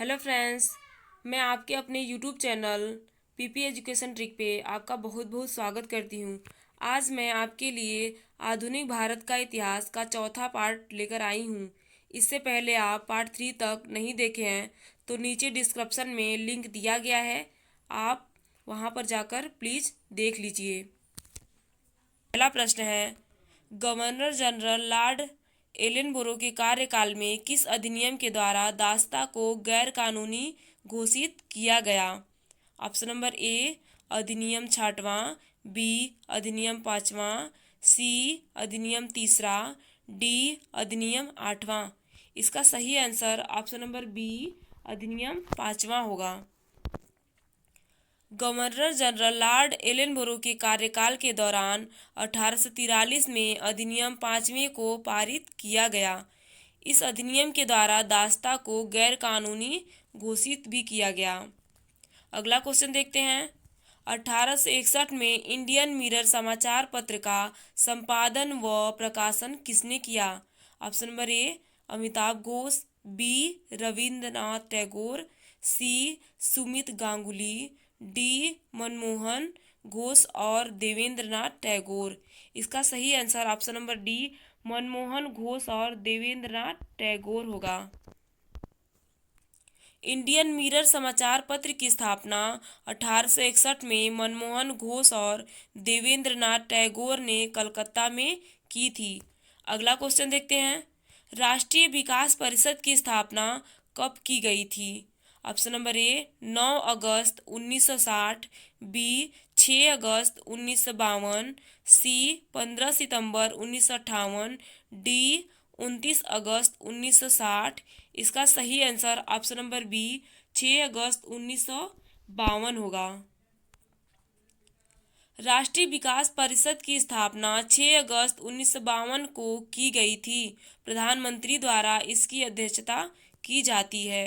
Hello friends, मैं आपके अपने YouTube channel PP education trick पे आपका बहुत बहुत स्वागत करती हूँ। आज मैं आपके लिए आधुनिक भारत का इतिहास का चौथा पार्ट लेकर आई हूँ। इससे पहले आप पार्ट 3 तक नहीं देखे हैं तो नीचे डिस्क्रिप्शन में लिंक दिया गया है, आप वहाँ पर जाकर प्लीज़ देख लीजिए। पहला प्रश्न है, गवर्नर जनरल लॉर्ड एलेनबरो के कार्यकाल में किस अधिनियम के द्वारा दास्ता को गैर कानूनी घोषित किया गया? ऑप्शन नंबर ए अधिनियम 6वां, बी अधिनियम 5वां, सी अधिनियम 3रा, डी अधिनियम 8वां। इसका सही आंसर ऑप्शन नंबर बी अधिनियम 5वां होगा। गवर्नर जनरल लॉर्ड एलेनबरो के कार्यकाल के दौरान 1843 में अधिनियम 5वें को पारित किया गया। इस अधिनियम के द्वारा दास्ता को गैर कानूनी घोषित भी किया गया। अगला क्वेश्चन देखते हैं। 1861 में इंडियन मिरर समाचार पत्र का संपादन व प्रकाशन किसने किया? Option number A Amitabh Ghosh, B Rabindranath Tagore, C Sumit Ganguly, D Manmohan Ghosh और देवेंद्रनाथ टैगोर। इसका सही answer option number D Manmohan Ghosh और देवेंद्रनाथ टैगोर होगा। इंडियन मिरर समाचार पत्र की स्थापना 1861 में मनमोहन घोष और देवेंद्रनाथ टैगोर ने कलकत्ता में की थी। अगला क्वेश्चन देखते हैं। राष्ट्रीय विकास परिषद की स्थापना कब की गई थी? ऑप्शन नंबर ए 9 अगस्त 1960, बी 6 अगस्त 1952, सी 15 सितंबर 1958, डी 29 अगस्त 1960। इसका सही आंसर ऑप्शन नंबर बी 6 अगस्त 1952 होगा। राष्ट्रीय विकास परिषद की स्थापना 6 अगस्त 1952 को की गई थी। प्रधानमंत्री द्वारा इसकी अध्यक्षता की जाती है।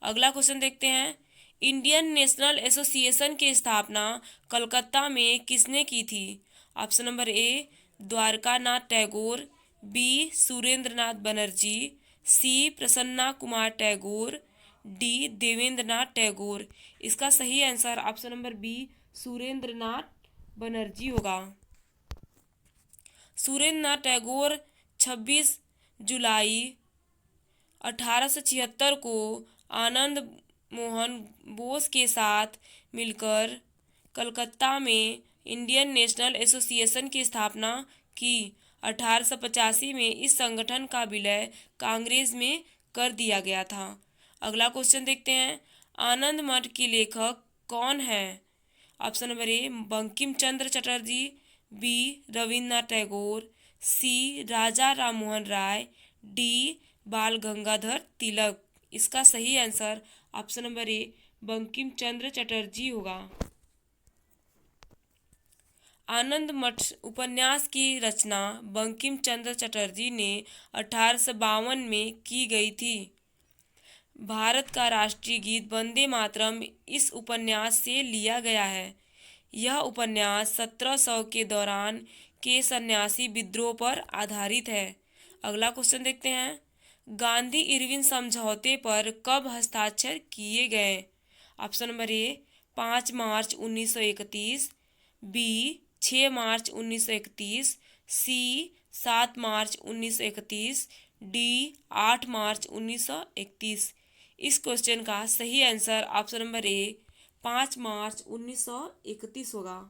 अगला क्वेश्चन देखते हैं। इंडियन नेशनल एसोसिएशन की स्थापना कलकत्ता में किसने की थी? Option number A Dwarka Nath Tagore, B Surendranath Banerjee, C Prasanna Kumar Tagore, D Debendranath Tagore. इसका सही answer option number B Surendranath Banerjee होगा। सुरेंद्रनाथ टैगोर 26 जुलाई 1876 को आनंद मोहन बोस के साथ मिलकर कलकत्ता में इंडियन नेशनल एसोसिएशन की स्थापना की। 1885 में इस संगठन का विलय कांग्रेस में कर दिया गया था। अगला क्वेश्चन देखते हैं। आनंद मठ के लेखक कौन हैं? Option number A Bankim Chandra Chatterjee, B Rabindranath Tagore, C Raja Rammohan Roy, D Bal Gangadhar Tilak. इसका सही answer option number A Bankim Chandra Chatterjee होगा। आनंद मठ उपन्यास की रचना बंकिम चंद्र चटर्जी ने 1852 में की गई थी। भारत का राष्ट्रीय गीत वंदे मातरम इस उपन्यास से लिया गया है। यह उपन्यास 1700 के दौरान के सन्यासी विद्रोह पर आधारित है। अगला क्वेश्चन देखते हैं। गांधी इरविन समझौते पर कब हस्ताक्षर किए गए? ऑप्शन नंबर ए 5 मार्च 1931, बी 6 मार्च 1931, सी 7 मार्च 1931, डी 8 मार्च 1931। इस क्वेश्चन का सही आंसर ऑप्शन नंबर ए 5 मार्च 1931 होगा।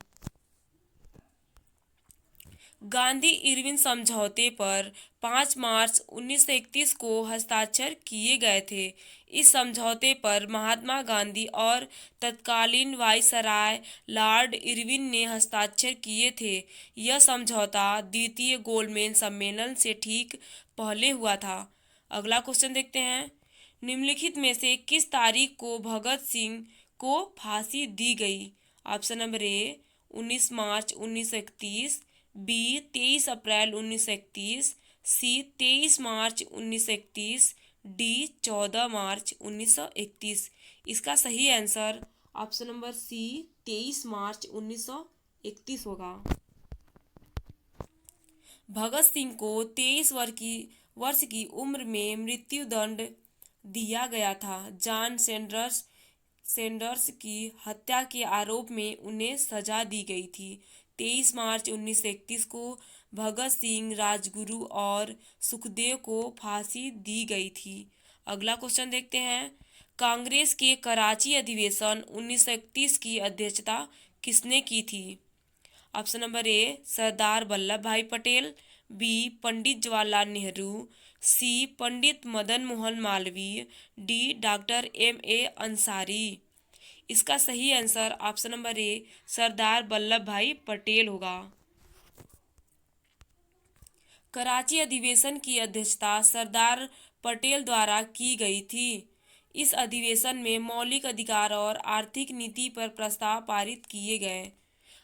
गांधी इरविन समझौते पर 5 मार्च 1931 को हस्ताक्षर किए गए थे। इस समझौते पर महात्मा गांधी और तत्कालीन वायसराय लॉर्ड इरविन ने हस्ताक्षर किए थे। यह समझौता द्वितीय गोलमेज सम्मेलन से ठीक पहले हुआ था। अगला क्वेश्चन देखते हैं। निम्नलिखित में से किस तारीख को भगत सिंह को फांसी दी गई? ऑप्शन नंबर ए 19 मार्च 1931, बी 23 अप्रैल 1931, सी 23 मार्च 1931, डी 14 मार्च 1931। इसका सही आंसर ऑप्शन नंबर सी 23 मार्च 1931 होगा। भगत सिंह को 23 वर्ष की उम्र में मृत्यु दंड दिया गया था। जॉन सेंडर्स की हत्या के आरोप में उन्हें सजा दी गई थी। 23 मार्च 1931 को भगत सिंह, राजगुरु और सुखदेव को फांसी दी गई थी। अगला क्वेश्चन देखते हैं। कांग्रेस के कराची अधिवेशन 1931 की अध्यक्षता किसने की थी? Option number A Sardar Vallabh Bhai Patel, B Pandit Jawaharlal Nehru, C Pandit Madan Mohan Malviya, D doctor M.A. Ansari. इसका सही answer option number A Sardar Vallabh Bhai Patel होगा। कराची अधिवेशन की अध्यक्षता सरदार पटेल द्वारा की गई थी। इस अधिवेशन में मौलिक अधिकार और आर्थिक नीति पर प्रस्ताव पारित किए गए।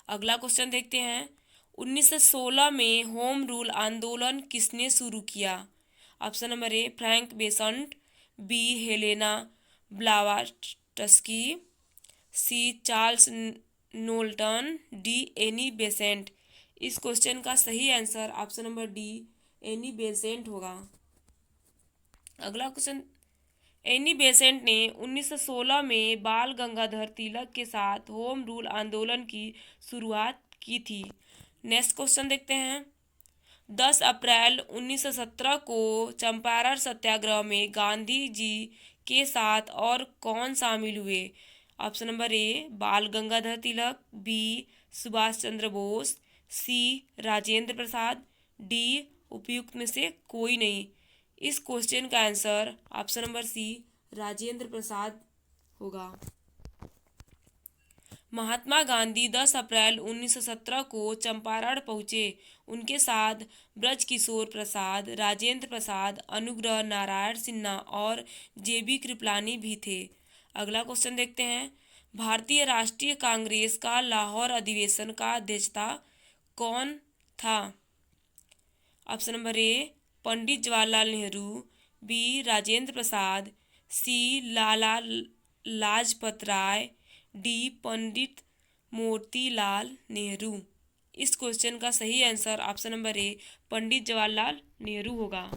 अगला क्वेश्चन देखते हैं। 1916 में होम रूल आंदोलन किसने शुरू किया? Option number A Frank Besant, B Helena Blavatsky, C Charles Knowlton, D Annie Besant. इस क्वेश्चन का सही answer option number D Annie Besant होगा। अगला क्वेश्चन। एनी बेसेंट ने 1916 में बाल गंगाधर तिलक के साथ होम रूल आंदोलन की शुरुआत की थी। नेक्स्ट क्वेश्चन देखते हैं। 10 अप्रैल 1917 को चंपारण सत्याग्रह में गांधी जी के साथ और कौन शामिल हुए? Option number A Bal Gangadhar Tilak, B Subhash Chandra Bose, C Rajendra Prasad, D उपयुक्त में से कोई नहीं। इस क्वेश्चन का answer option number C Rajendra Prasad होगा। महात्मा गांधी 10 अप्रैल 1917 को चंपारण पहुंचे। उनके साथ ब्रजकिशोर प्रसाद, राजेंद्र प्रसाद, अनुग्रह नारायण सिन्हा और JB कृपलानी भी थे। अगला क्वेश्चन देखते हैं। भारतीय राष्ट्रीय कांग्रेस का लाहौर अधिवेशन का अध्यक्षता कौन था? Option number A Pandit Jawaharlal Nehru, B Rajendra Prasad, C Lala Lajpat Rai, D Pandit Motilal Nehru. इस क्वेश्चन का सही answer option number A Pandit Jawaharlal Nehru होगा।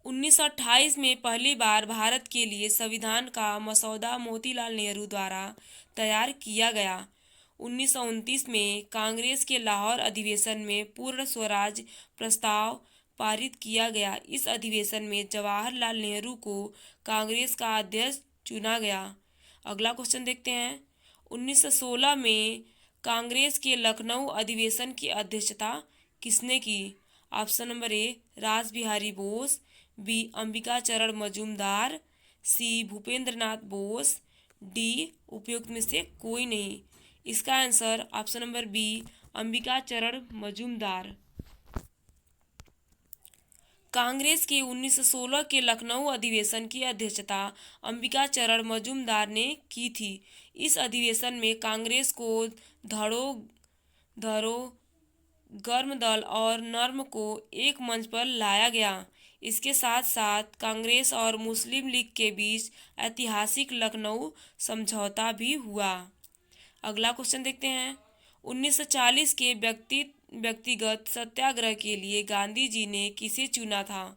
1928 में पहली बार भारत के लिए संविधान का मसौदा मोतीलाल नेहरू द्वारा तैयार किया गया। 1929 में कांग्रेस के लाहौर अधिवेशन में पूर्ण स्वराज प्रस्ताव पारित किया गया। इस अधिवेशन में जवाहरलाल नेहरू को कांग्रेस का अध्यक्ष चुना गया। अगला क्वेश्चन देखते हैं। 1916 में कांग्रेस के लखनऊ अधिवेशन की अध्यक्षता किसने की? ऑप्शन नंबर ए रास Bihari Bose, B Ambika Charan Majumdar, C Bhupendra Nath Bose, D उपयुक्त में से कोई नहीं। इसका answer option number B Ambika Charan Majumdar. Congress के 1916 के लखनऊ अधिवेशन की अध्यक्षता अंबिका चरण मजूमदार ने की थी। इस अधिवेशन में कांग्रेस को धड़ो गर्म दल और नर्म को एक मंच पर लाया गया। इसके साथ साथ कांग्रेस और मुस्लिम लीग के बीच ऐतिहासिक लखनऊ समझौता भी हुआ। अगला क्वेश्चन देखते हैं। 1940 के व्यक्तिगत सत्याग्रह के लिए गांधी जी ने किसे चुना था?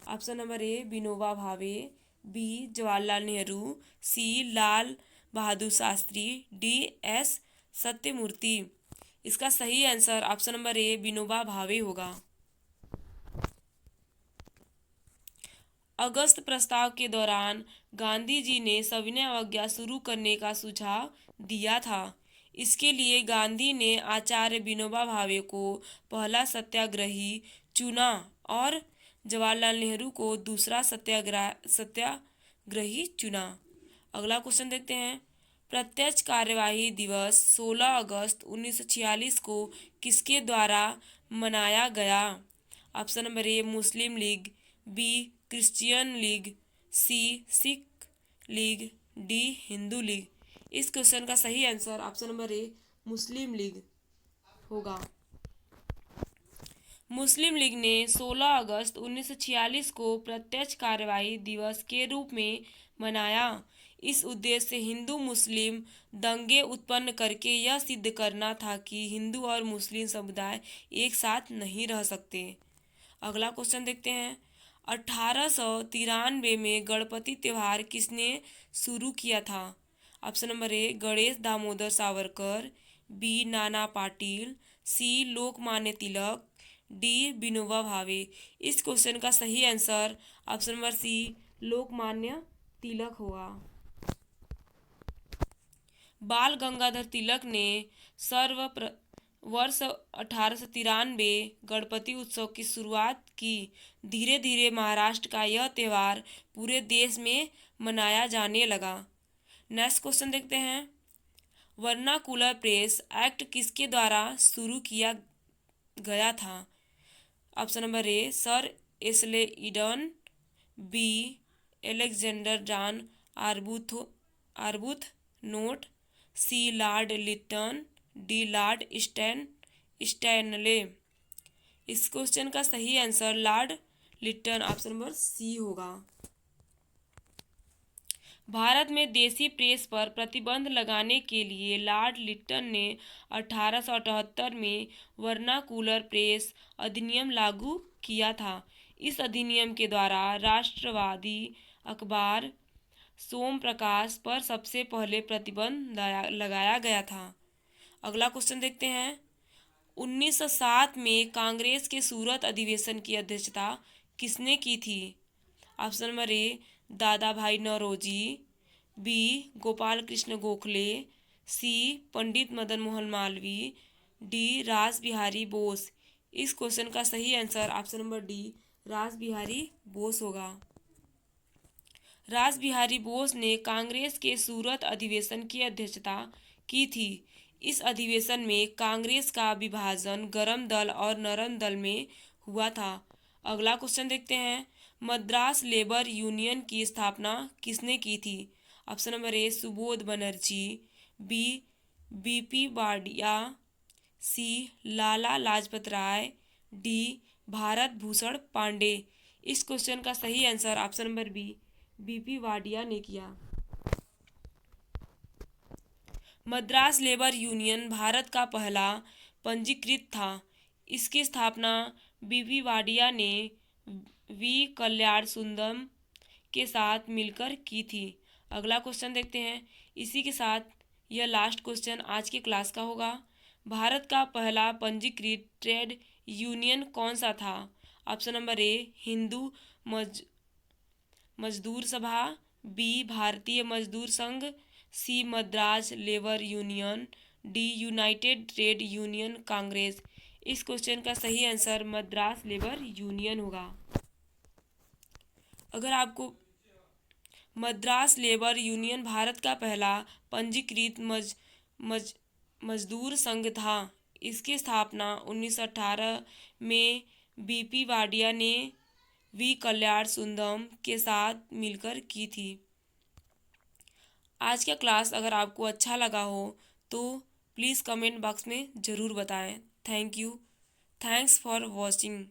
ऑप्शन नंबर ए विनोबा भावे, बी जवाहरलाल नेहरू, सी लाल बहादुर शास्त्री, डी एस सत्यमूर्ति। इसका सही आंसर ऑप्शन नंबर ए विनोबा भावे होगा। अगस्त प्रस्ताव के दौरान गांधी जी ने सविनय अवज्ञा शुरू करने का सुझाव दिया था। इसके लिए गांधी ने आचार्य विनोबा भावे को पहला सत्याग्रही चुना और जवाहरलाल नेहरू को दूसरा सत्याग्रही चुना। अगला क्वेश्चन देखते हैं। प्रत्यक्ष कार्यवाही दिवस 16 अगस्त 1946 को किसके द्वारा मनाया गया? Option number A Muslim League, B Christian League, C Sikh League, D Hindu League. इस क्वेश्चन का सही answer option number A Muslim League होगा। मुस्लिम लीग ने 16 अगस्त 1946 को प्रत्यक्ष कार्यवाही दिवस के रूप में मनाया। इस उद्देश्य से हिंदू मुस्लिम दंगे उत्पन्न करके यह सिद्ध करना था कि हिंदू और मुस्लिम समुदाय एक साथ नहीं रह सकते। अगला क्वेश्चन देखते हैं। 1893 में गणपति त्योहार किसने शुरू किया था? Option number A Ganesh Damodar Savarkar, B Nana Patil, C Lokmanya Tilak, D Vinoba Bhave. इस क्वेश्चन का सही answer option number C Lokmanya Tilak होगा। बाल गंगाधर तिलक ने वर्ष 1893 गणपति उत्सव की शुरुआत की। धीरे धीरे महाराष्ट्र का यह त्योहार पूरे देश में मनाया जाने लगा। नेक्स्ट क्वेश्चन देखते हैं। वर्नाकुलर प्रेस एक्ट किसके द्वारा शुरू किया गया था? Option number A sir Ashley Eden, B Alexander John Arbuthnot, C lord Lytton, D lord Stanley. इस क्वेश्चन का सही answer lord Lytton option number C होगा। भारत में देसी प्रेस पर प्रतिबंध लगाने के लिए लॉर्ड लिटन ने 1878 में वर्नाकुलर प्रेस अधिनियम लागू किया था। इस अधिनियम के द्वारा राष्ट्रवादी अखबार सोम प्रकाश पर सबसे पहले प्रतिबंध लगाया गया था। अगला क्वेश्चन देखते हैं। 1907 में कांग्रेस के सूरत अधिवेशन की अध्यक्षता किसने की थी? ऑप्शन नंबर ए दादा भाई नौरोजी, बी गोपाल कृष्ण गोखले, सी पंडित मदन मोहन मालवीय, डी रास बिहारी बोस। इस क्वेश्चन का सही आंसर ऑप्शन नंबर डी रास बिहारी बोस होगा। रास बिहारी बोस ने कांग्रेस के सूरत अधिवेशन की अध्यक्षता की थी। इस अधिवेशन में कांग्रेस का विभाजन गर्म दल और नरम दल में हुआ था। अगला क्वेश्चन देखते हैं। मद्रास लेबर यूनियन की स्थापना किसने की थी? Option number A Subodh Banerjee, B B P Wadia, C Lala Lajpat Rai, D Bharat Bhushan Pandey. इस क्वेश्चन का सही answer option number B B P Wadia ने किया। मद्रास लेबर यूनियन भारत का पहला पंजीकृत था। इसकी स्थापना बीपी वाडिया ने वी कल्याण सुंदरम के साथ मिलकर की थी। अगला क्वेश्चन देखते हैं। इसी के साथ यह लास्ट क्वेश्चन आज की क्लास का होगा। भारत का पहला पंजीकृत ट्रेड यूनियन कौन सा था? ऑप्शन नंबर ए हिंदू मजदूर सभा, B Bharatiya Mazdoor Sangh, C Madras Labour Union, D United Trade Union Congress. इस क्वेश्चन का सही आंसर मद्रास लेबर यूनियन होगा। अगर आपको मद्रास लेबर यूनियन भारत का पहला पंजीकृत मजदूर संघ था। इसकी स्थापना 1918 में बीपी वाडिया ने वी कल्याण सुंदरम के साथ मिलकर की थी। आज का क्लास अगर आपको अच्छा लगा हो तो प्लीज़ कमेंट बॉक्स में ज़रूर बताएं। Thank you. Thanks for watching.